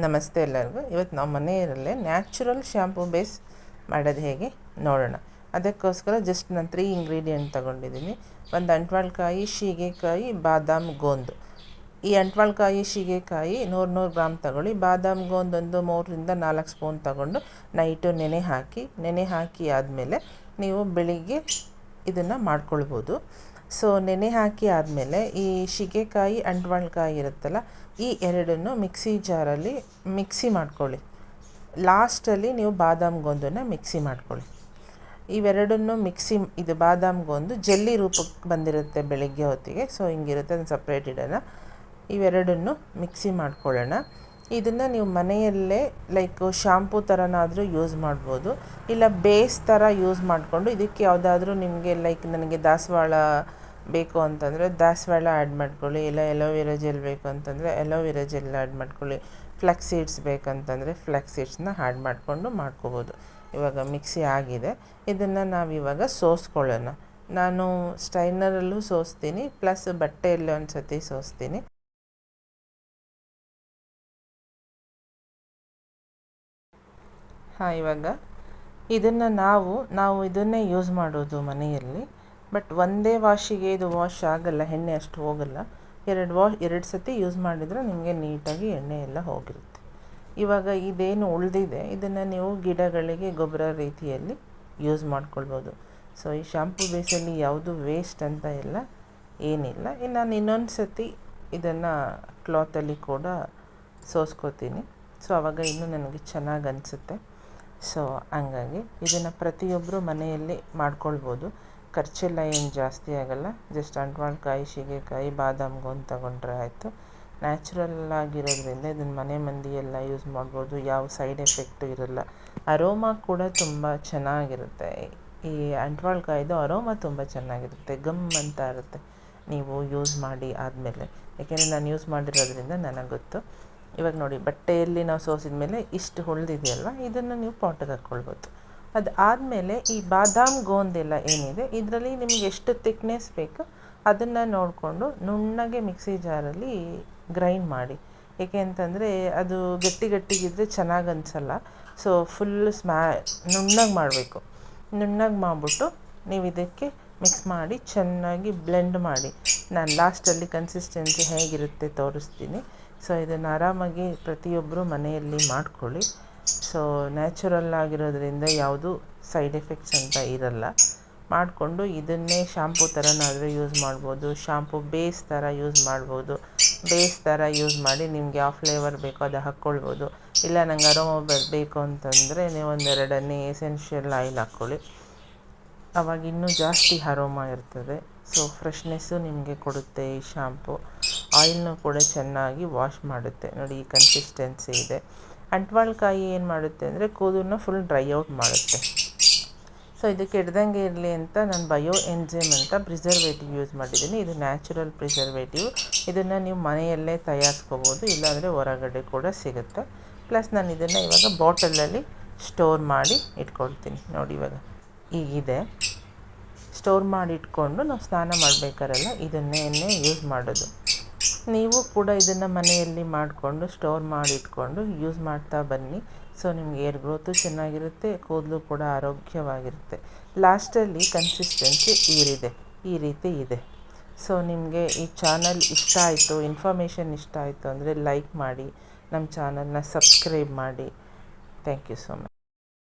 ನಮಸ್ತೆ ಎಲ್ಲರಿಗೂ. ಇವತ್ತು ನಾವು ಮನೆಯಲ್ಲೇ ನ್ಯಾಚುರಲ್ ಶ್ಯಾಂಪು ಬೇಸ್ ಮಾಡೋದು ಹೇಗೆ ನೋಡೋಣ. ಅದಕ್ಕೋಸ್ಕರ ಜಸ್ಟ್ ನಾನು 3 ಇಂಗ್ರೀಡಿಯೆಂಟ್ ತೊಗೊಂಡಿದ್ದೀನಿ. ಒಂದು ಅಂಟ್ವಾಳಕಾಯಿ, ಸೀಗೆಕಾಯಿ, ಬಾದಾಮ್, ಗೋಂದು. ಈ ಅಂಟ್ವಾಳಕಾಯಿ, ಸೀಗೆಕಾಯಿ 100 ಗ್ರಾಮ್ ತೊಗೊಳ್ಳಿ. ಬಾದಾಮ್, ಗೋಂದು ಒಂದು 3ರಿಂದ 4 ಸ್ಪೂನ್ ತೊಗೊಂಡು ನೈಟು ನೆನೆ ಹಾಕಿ ಆದಮೇಲೆ ನೀವು ಬೆಳಿಗ್ಗೆ ಇದನ್ನು ಮಾಡ್ಕೊಳ್ಬೋದು. ಸೊ ನೆನೆ ಹಾಕಿ ಆದಮೇಲೆ ಈ ಸೀಗೆಕಾಯಿ, ಅಂಟ್ವಾಳಕಾಯಿ ಇರುತ್ತಲ್ಲ, ಈ ಎರಡನ್ನು ಮಿಕ್ಸಿ ಜಾರಲ್ಲಿ ಮಿಕ್ಸಿ ಮಾಡ್ಕೊಳ್ಳಿ. ಲಾಸ್ಟಲ್ಲಿ ನೀವು ಬಾದಾಮ್, ಗೋಂದನ್ನು ಮಿಕ್ಸಿ ಮಾಡ್ಕೊಳ್ಳಿ. ಇವೆರಡನ್ನು ಇದು ಬಾದಾಮ್, ಗೋಂದು ಜೆಲ್ಲಿ ರೂಪಕ್ಕೆ ಬಂದಿರುತ್ತೆ ಬೆಳಗ್ಗೆ ಹೊತ್ತಿಗೆ. ಸೊ ಹಿಂಗಿರುತ್ತೆ, ಅದನ್ನು ಸಪ್ರೇಟ್ ಇಡೋಣ. ಇವೆರಡನ್ನು ಮಿಕ್ಸಿ ಮಾಡ್ಕೊಳ್ಳೋಣ. ಇದನ್ನು ನೀವು ಮನೆಯಲ್ಲೇ ಲೈಕ್ ಶಾಂಪೂ ಥರನಾದರೂ ಯೂಸ್ ಮಾಡ್ಬೋದು, ಇಲ್ಲ ಬೇಸ್ ಥರ ಯೂಸ್ ಮಾಡಿಕೊಂಡು ಇದಕ್ಕೆ ಯಾವುದಾದ್ರೂ ನಿಮಗೆ ಲೈಕ್ ನನಗೆ ದಾಸವಾಳ ಬೇಕು ಅಂತಂದರೆ ದಾಸವಾಳ ಆ್ಯಡ್ ಮಾಡ್ಕೊಳ್ಳಿ, ಇಲ್ಲ ಎಲೋವೆರಾ ಜೆಲ್ ಬೇಕು ಅಂತಂದರೆ ಎಲೋವೆರಾ ಜೆಲ್ ಆ್ಯಡ್ ಮಾಡ್ಕೊಳ್ಳಿ, ಫ್ಲೆಕ್ಸ್ ಸೀಡ್ಸ್ ಬೇಕಂತಂದರೆ ಫ್ಲೆಕ್ಸ್ ಸೀಡ್ಸ್ನ ಆ್ಯಡ್ ಮಾಡಿಕೊಂಡು ಮಾಡ್ಕೋಬೋದು. ಇವಾಗ ಮಿಕ್ಸಿ ಆಗಿದೆ. ಇದನ್ನು ನಾವಿವಾಗ ಸೋಸ್ಕೊಳ್ಳೋಣ. ನಾನು ಸ್ಟೈನರಲ್ಲೂ ಸೋಸ್ತೀನಿ, ಪ್ಲಸ್ ಬಟ್ಟೆಯಲ್ಲಿ ಒಂದು ಸತಿ ಸೋಸ್ತೀನಿ. ಇವಾಗ ಇದನ್ನು ನಾವು ಇದನ್ನೇ ಯೂಸ್ ಮಾಡೋದು ಮನೆಯಲ್ಲಿ. ಬಟ್ ಒಂದೇ ವಾಶಿಗೆ ಇದು ವಾಶ್ ಆಗಲ್ಲ, ಎಣ್ಣೆ ಅಷ್ಟು ಹೋಗಲ್ಲ. ಎರಡು ಸತಿ ಯೂಸ್ ಮಾಡಿದರೆ ನಿಮಗೆ ನೀಟಾಗಿ ಎಣ್ಣೆ ಎಲ್ಲ ಹೋಗಿರುತ್ತೆ. ಇವಾಗ ಇದೇನು ಉಳಿದಿದೆ ಇದನ್ನು ನೀವು ಗಿಡಗಳಿಗೆ ಗೊಬ್ಬರ ರೀತಿಯಲ್ಲಿ ಯೂಸ್ ಮಾಡ್ಕೊಳ್ಬೋದು. ಸೊ ಈ ಶಾಂಪೂ ಬೇಸಲ್ಲಿ ಯಾವುದು ವೇಸ್ಟ್ ಅಂತ ಎಲ್ಲ ಏನಿಲ್ಲ. ನಾನು ಇನ್ನೊಂದು ಸತಿ ಇದನ್ನು ಕ್ಲಾತಲ್ಲಿ ಕೂಡ ಸೋಸ್ಕೋತೀನಿ. ಸೊ ಆವಾಗ ಇನ್ನೂ ನನಗೆ ಚೆನ್ನಾಗಿ ಅನಿಸುತ್ತೆ. ಸೊ ಹಂಗಾಗಿ ಇದನ್ನು ಪ್ರತಿಯೊಬ್ಬರು ಮನೆಯಲ್ಲಿ ಮಾಡ್ಕೊಳ್ಬೋದು. ಖರ್ಚೆಲ್ಲ ಏನು ಜಾಸ್ತಿ ಆಗೋಲ್ಲ. ಜಸ್ಟ್ ಅಂಟ್ವಾಳಕಾಯಿ, ಸೀಗೆಕಾಯಿ, ಬಾದಾಮ್, ಗೋಂದು ತಗೊಂಡ್ರೆ ಆಯಿತು. ನ್ಯಾಚುರಲ್ ಆಗಿರೋದ್ರಿಂದ ಇದನ್ನು ಮನೆ ಮಂದಿ ಎಲ್ಲ ಯೂಸ್ ಮಾಡ್ಬೋದು. ಯಾವ ಸೈಡ್ ಎಫೆಕ್ಟು ಇರೋಲ್ಲ. ಅರೋಮಾ ಕೂಡ ತುಂಬ ಚೆನ್ನಾಗಿರುತ್ತೆ. ಈ ಅಂಟ್ವಾಳಕಾಯಿದು ಅರೋಮಾ ತುಂಬ ಚೆನ್ನಾಗಿರುತ್ತೆ, ಗಮ್ ಅಂತ ಇರುತ್ತೆ. ನೀವು ಯೂಸ್ ಮಾಡಿ ಆದಮೇಲೆ, ಯಾಕೆಂದರೆ ನಾನು ಯೂಸ್ ಮಾಡಿರೋದ್ರಿಂದ ನನಗೆ ಗೊತ್ತು. ಇವಾಗ ನೋಡಿ, ಬಟ್ಟೆಯಲ್ಲಿ ನಾವು ಸೋಸಿದ ಮೇಲೆ ಇಷ್ಟು ಉಳಿದಿದೆಯಲ್ವ, ಇದನ್ನು ನೀವು ಪಾಟಿಗೆ ಹಾಕ್ಕೊಳ್ಬೋದು. ಅದು ಆದಮೇಲೆ ಈ ಬಾದಾಮ್, ಗೋಂದೆಲ್ಲ ಏನಿದೆ ಇದರಲ್ಲಿ ನಿಮ್ಗೆ ಎಷ್ಟು ತಿಕ್ನೆಸ್ ಬೇಕು ಅದನ್ನು ನೋಡಿಕೊಂಡು ನುಣ್ಣಗೆ ಮಿಕ್ಸಿ ಜಾರಲ್ಲಿ ಗ್ರೈಂಡ್ ಮಾಡಿ. ಏಕೆ ಅಂತಂದರೆ ಅದು ಗಟ್ಟಿಗಿದ್ದರೆ ಚೆನ್ನಾಗಿ ಅನಿಸಲ್ಲ. ಸೊ ಫುಲ್ ನುಣ್ಣಗೆ ಮಾಡಬೇಕು. ನುಣ್ಣಗೆ ಮಾಡಿಬಿಟ್ಟು ನೀವು ಇದಕ್ಕೆ ಮಿಕ್ಸ್ ಮಾಡಿ ಚೆನ್ನಾಗಿ ಬ್ಲೆಂಡ್ ಮಾಡಿ. ನಾನು ಲಾಸ್ಟಲ್ಲಿ ಕನ್ಸಿಸ್ಟೆನ್ಸಿ ಹೇಗಿರುತ್ತೆ ತೋರಿಸ್ತೀನಿ. ಸೊ ಇದನ್ನು ಆರಾಮಾಗಿ ಪ್ರತಿಯೊಬ್ಬರು ಮನೆಯಲ್ಲಿ ಮಾಡ್ಕೊಳ್ಳಿ. ಸೊ ನ್ಯಾಚುರಲ್ ಆಗಿರೋದ್ರಿಂದ ಯಾವುದು ಸೈಡ್ ಎಫೆಕ್ಟ್ಸ್ ಅಂತ ಇರಲ್ಲ. ಮಾಡಿಕೊಂಡು ಇದನ್ನೇ ಶಾಂಪೂ ಥರನಾದರೂ ಯೂಸ್ ಮಾಡ್ಬೋದು, ಶಾಂಪೂ ಬೇಸ್ ಥರ ಯೂಸ್ ಮಾಡ್ಬೋದು. ಬೇಸ್ ಥರ ಯೂಸ್ ಮಾಡಿ ನಿಮಗೆ ಯಾವ ಫ್ಲೇವರ್ ಬೇಕೋ ಅದು ಹಾಕ್ಕೊಳ್ಬೋದು. ಇಲ್ಲ ನಂಗೆ ಅರೋಮಾ ಬೇಕು ಅಂತಂದರೆ ನೀವು ಒಂದೆರಡನ್ನೇ ಎಸೆನ್ಷಿಯಲ್ ಆಯಿಲ್ ಹಾಕ್ಕೊಳ್ಳಿ. ಆವಾಗ ಇನ್ನೂ ಜಾಸ್ತಿ ಅರೋಮಾ ಇರ್ತದೆ. ಸೊ ಫ್ರೆಶ್ನೆಸ್ಸು ನಿಮಗೆ ಕೊಡುತ್ತೆ ಈ ಶಾಂಪು. ಆಯಿಲ್ನೂ ಕೂಡ ಚೆನ್ನಾಗಿ ವಾಶ್ ಮಾಡುತ್ತೆ. ನೋಡಿ, ಈ ಕನ್ಸಿಸ್ಟೆನ್ಸಿ ಇದೆ. ಅಂಟ್ವಾಳಕಾಯಿ ಏನು ಮಾಡುತ್ತೆ ಅಂದರೆ ಕೂದಲನ್ನ ಫುಲ್ ಡ್ರೈ ಔಟ್ ಮಾಡುತ್ತೆ. ಸೊ ಇದು ಕೆಡ್ದಂಗೆ ಇರಲಿ ಅಂತ ನಾನು ಬಯೋ ಎನ್ಜೈಮ್ ಅಂತ ಪ್ರಿಸರ್ವೇಟಿವ್ ಯೂಸ್ ಮಾಡಿದ್ದೀನಿ. ಇದು ನ್ಯಾಚುರಲ್ ಪ್ರಿಸರ್ವೇಟಿವ್. ಇದನ್ನು ನೀವು ಮನೆಯಲ್ಲೇ ತಯಾರಿಸ್ಕೋಬೋದು, ಇಲ್ಲಾಂದರೆ ಹೊರಗಡೆ ಕೂಡ ಸಿಗುತ್ತೆ. ಪ್ಲಸ್ ನಾನು ಇದನ್ನು ಇವಾಗ ಬಾಟಲಲ್ಲಿ ಸ್ಟೋರ್ ಮಾಡಿ ಇಟ್ಕೊಳ್ತೀನಿ. ನೋಡಿ, ಇವಾಗ ಈಗಿದೆ. ಸ್ಟೋರ್ ಮಾಡಿ ಇಟ್ಕೊಂಡು ನಾವು ಸ್ನಾನ ಮಾಡಬೇಕಾರಲ್ಲ ಇದನ್ನೇ ಯೂಸ್ ಮಾಡೋದು. ನೀವು ಕೂಡ ಇದನ್ನು ಮನೆಯಲ್ಲಿ ಮಾಡಿಕೊಂಡು ಸ್ಟೋರ್ ಮಾಡಿ ಇಟ್ಕೊಂಡು ಯೂಸ್ ಮಾಡ್ತಾ ಬನ್ನಿ. ಸೊ ನಿಮ್ಗೆ ಏರ್ ಗ್ರೋತು ಚೆನ್ನಾಗಿರುತ್ತೆ, ಕೂದಲು ಕೂಡ ಆರೋಗ್ಯವಾಗಿರುತ್ತೆ. ಲಾಸ್ಟಲ್ಲಿ ಕನ್ಸಿಸ್ಟೆನ್ಸಿ ಈ ರೀತಿ ಇದೆ. ಸೊ ನಿಮಗೆ ಈ ಚಾನಲ್ ಇಷ್ಟ ಆಯಿತು, ಇನ್ಫಾರ್ಮೇಷನ್ ಇಷ್ಟ ಆಯಿತು ಅಂದರೆ ಲೈಕ್ ಮಾಡಿ, ನಮ್ಮ ಚಾನಲ್ನ ಸಬ್ಸ್ಕ್ರೈಬ್ ಮಾಡಿ. Thank you so much.